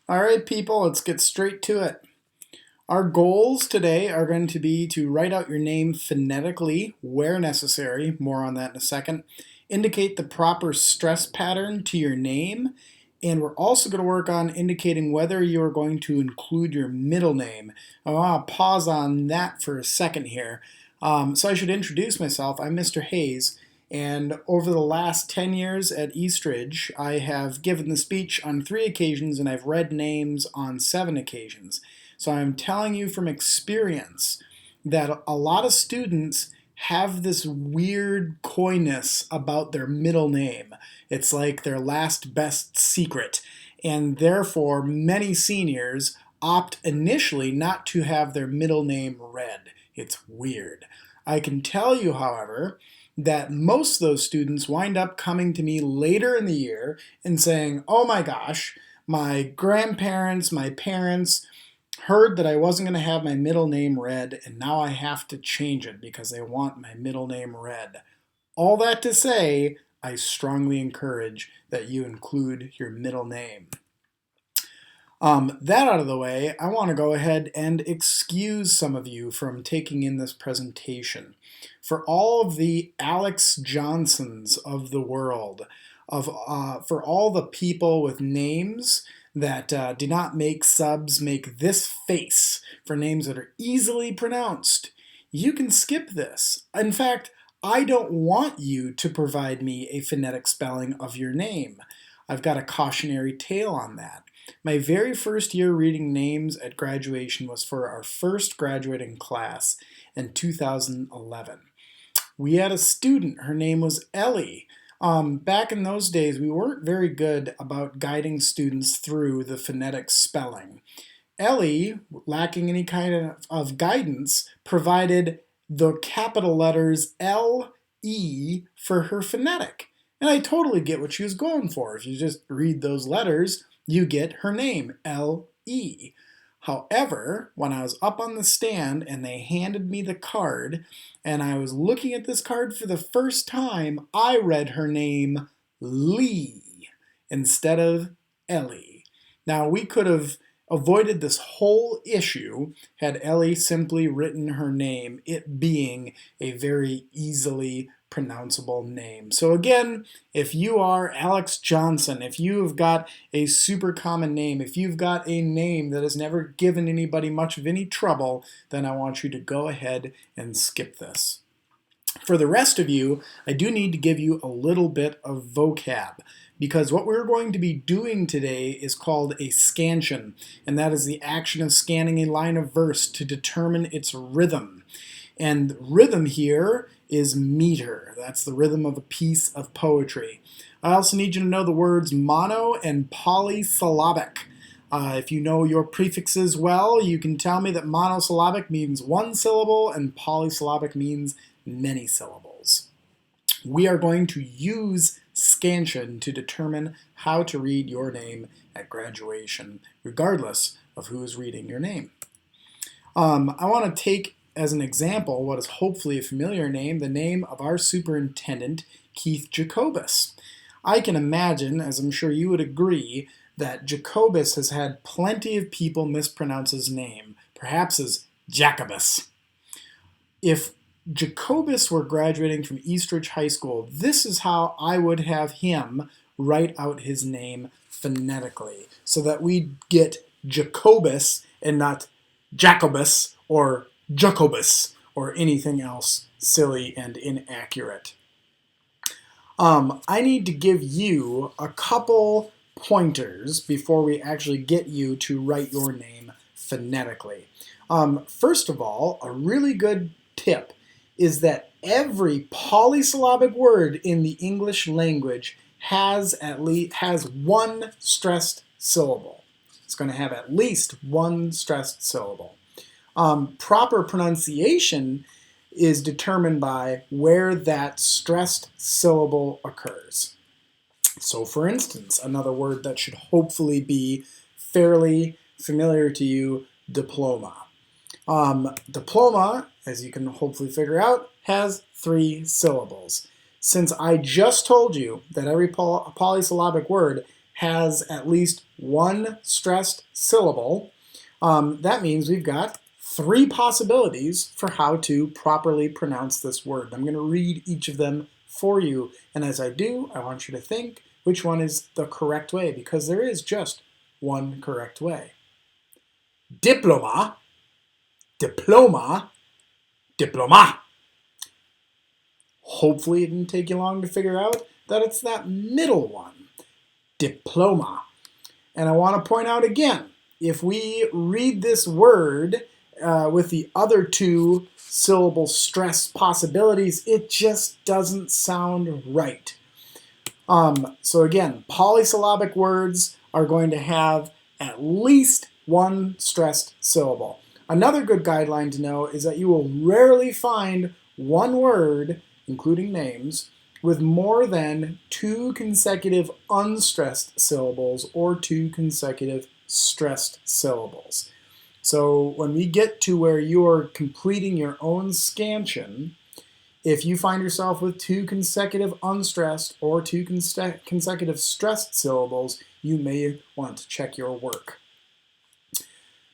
All right, people, let's get straight to it. Our goals today are going to be to write out your name phonetically where necessary, more on that in a second, indicate the proper stress pattern to your name, and we're also going to work on indicating whether you're going to include your middle name. I want to pause on that for a second here. So I should introduce myself. I'm Mr. Hayes, and over the last 10 years at Eastridge, I have given the speech on 3 occasions and I've read names on 7 occasions. So I'm telling you from experience that a lot of students have this weird coyness about their middle name. It's like their last best secret. And therefore, many seniors opt initially not to have their middle name read. It's weird. I can tell you, however, that most of those students wind up coming to me later in the year and saying, oh my gosh, my grandparents, my parents heard that I wasn't going to have my middle name read, and now I have to change it because they want my middle name read. All that to say, I strongly encourage that you include your middle name. That out of the way, I want to go ahead and excuse some of you from taking in this presentation. For all of the Alex Johnsons of the world, for all the people with names that do not make subs make this face for names that are easily pronounced, you can skip this. In fact, I don't want you to provide me a phonetic spelling of your name. I've got a cautionary tale on that. My very first year reading names at graduation was for our first graduating class in 2011. We had a student, her name was Ellie. Back in those days, we weren't very good about guiding students through the phonetic spelling. Ellie, lacking any kind of guidance, provided the capital letters L-E for her phonetic. And I totally get what she was going for. If you just read those letters, you get her name, L-E. However, when I was up on the stand and they handed me the card and I was looking at this card for the first time, I read her name Lee instead of Ellie. Now, we could have avoided this whole issue had Ellie simply written her name, it being a very easily pronounceable name. So again, if you are Alex Johnson, if you have got a super common name, if you've got a name that has never given anybody much of any trouble, then I want you to go ahead and skip this. For the rest of you, I do need to give you a little bit of vocab, because what we're going to be doing today is called a scansion, and that is the action of scanning a line of verse to determine its rhythm. And rhythm here is meter. That's the rhythm of a piece of poetry. I also need you to know the words mono and polysyllabic. If you know your prefixes well, you can tell me that monosyllabic means one syllable and polysyllabic means many syllables. We are going to use Scansion to determine how to read your name at graduation, regardless of who is reading your name. I want to take as an example what is hopefully a familiar name, the name of our superintendent, Keith Jacobus. I can imagine, as I'm sure you would agree, that Jacobus has had plenty of people mispronounce his name, perhaps as Jacobus. If Jacobus were graduating from Eastridge High School, this is how I would have him write out his name phonetically, so that we get Jacobus and not Jacobus or Jacobus or anything else silly and inaccurate. I need to give you a couple pointers before we actually get you to write your name phonetically. First of all, a really good tip is that every polysyllabic word in the English language has one stressed syllable. It's going to have at least one stressed syllable. Proper pronunciation is determined by where that stressed syllable occurs. So for instance, another word that should hopefully be fairly familiar to you, diploma. Diploma, as you can hopefully figure out, has 3 syllables. Since I just told you that every polysyllabic word has at least one stressed syllable, that means we've got 3 possibilities for how to properly pronounce this word. I'm going to read each of them for you, and as I do, I want you to think which one is the correct way, because there is just one correct way. Diploma, diploma, diploma. Hopefully it didn't take you long to figure out that it's that middle one, diploma. And I want to point out again, if we read this word with the other 2 syllable stress possibilities, it just doesn't sound right. So again, polysyllabic words are going to have at least one stressed syllable. Another good guideline to know is that you will rarely find one word, including names, with more than 2 consecutive unstressed syllables or 2 consecutive stressed syllables. So when we get to where you're completing your own scansion, if you find yourself with 2 consecutive unstressed or 2 consecutive stressed syllables, you may want to check your work.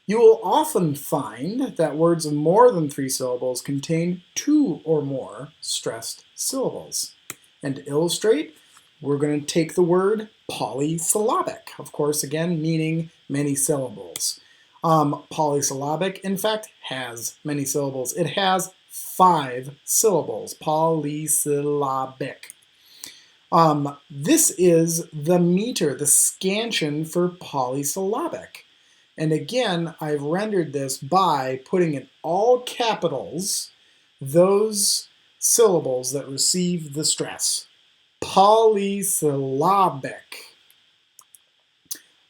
You will often find that words of more than 3 syllables contain 2 or more stressed syllables. And to illustrate, we're going to take the word polysyllabic, of course, again, meaning many syllables. Polysyllabic, in fact, has many syllables. It has 5 syllables, polysyllabic. This is the ME-ter, the scansion for polysyllabic. And again, I've rendered this by putting in all capitals those syllables that receive the stress. Polysyllabic.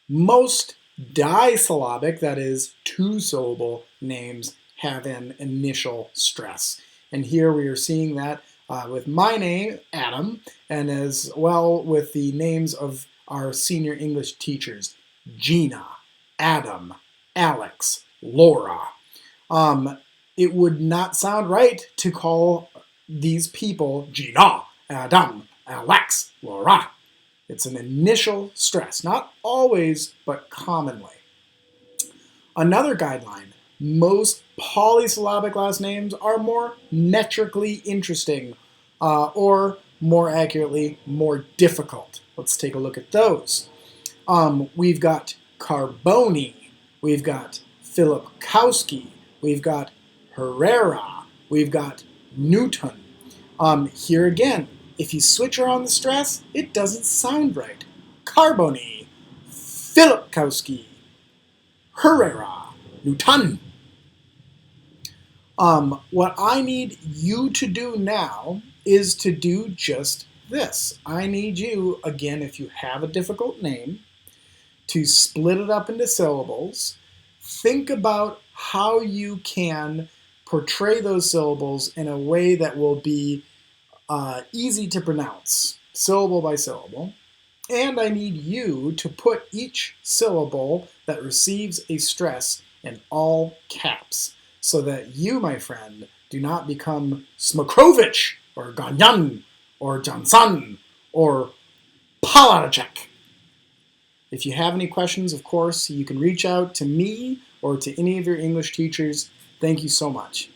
Most disyllabic, that is 2-syllable names, have an initial stress. And here we are seeing that with my name, Adam, and as well with the names of our senior English teachers, Gina, Adam, Alex, Laura. It would not sound right to call these people Gina, Adam, Alex, Laura. It's an initial stress, not always, but commonly. Another guideline, most polysyllabic last names are more metrically interesting, or more accurately, more difficult. Let's take a look at those. We've got Carboni, we've got Filipkowski, we've got Herrera, we've got Newton. Here again, if you switch around the stress, it doesn't sound right. Carboni, Filipkowski, Herrera, Newton. What I need you to do now is to do just this. I need you, again, if you have a difficult name, to split it up into syllables. Think about how you can portray those syllables in a way that will be easy to pronounce, syllable by syllable. And I need you to put each syllable that receives a stress in all caps, so that you, my friend, do not become Smakrovich, or Ganyan, or Johnson, or Palarchek. If you have any questions, of course, you can reach out to me or to any of your English teachers. Thank you so much.